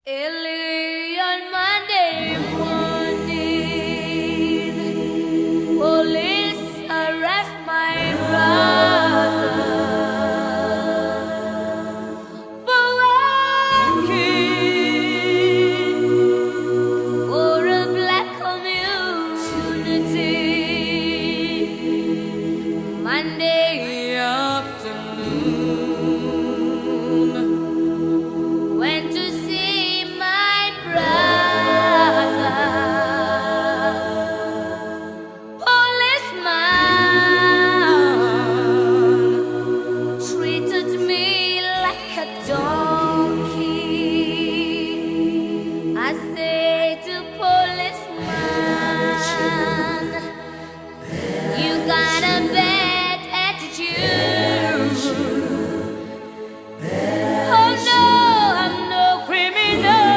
Early on Monday morning, police arrest my brother for working for a black community. Monday afternoon, went to see my brother. Policeman treated me like a donkey. I say to policeman, you got a bad attitude. Oh no, I'm no criminal.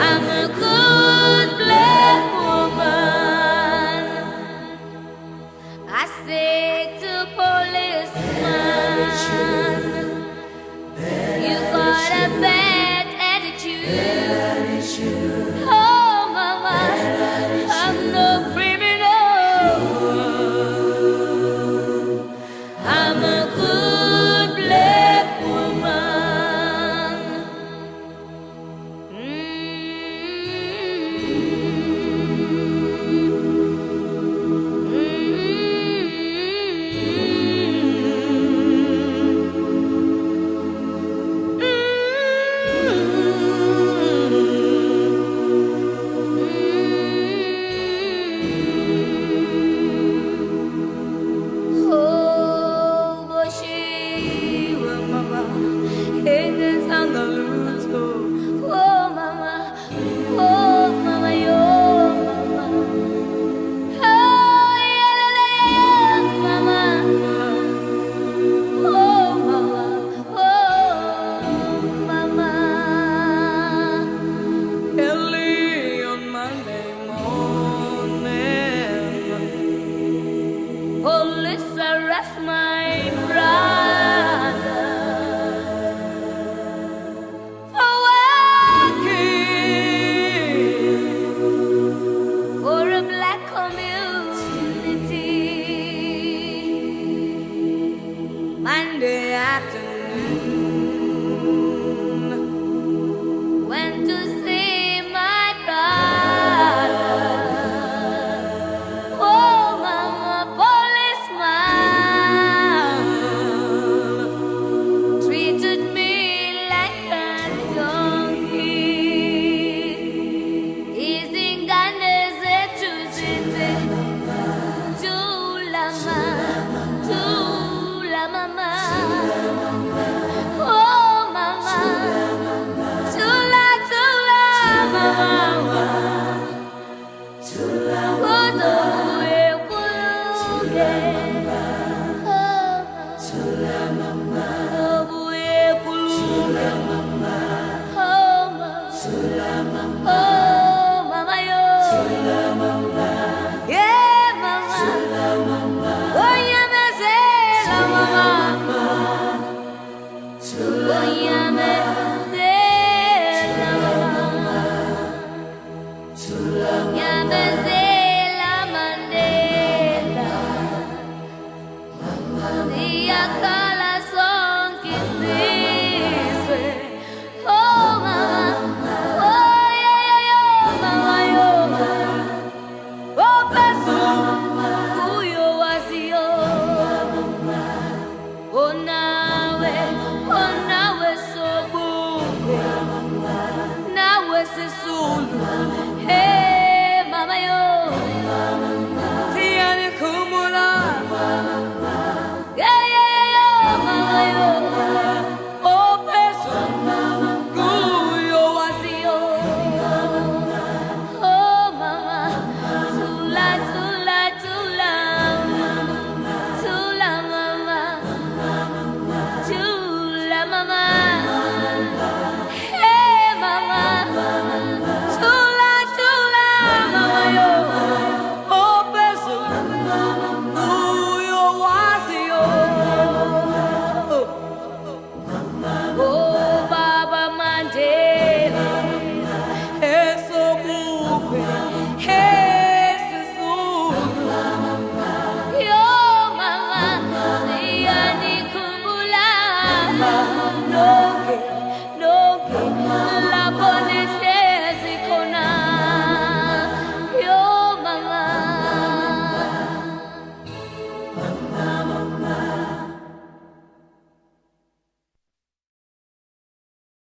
I'm a good black woman. I say to policeman, you got a bad attitude. Oh mama, I'm no criminal. I'm a good black woman. Oh, Boshi, oh mama, in Sangaluto. Oh mama, yo mama. Oh yeah, mama. Oh mama. Early on Monday morning, police arrest my brother for working for a black community. Monday afternoon, went to see my brother. Oh mama, policeman treated me like a donkey. Izingane zethu tula mama. Oh mama, tula mama. Uzobuye kuluge. Uzobuye kuluge. Oh mama yo. Yeah mama. Oh yamazela mama. Oh yamazela mama. Yamazela Mandela. Iyakhala sonke isizwe. Oh mama, oh yeah, mama yo. Oh phezulu kuyo waziyo. Oh nawe sobu. say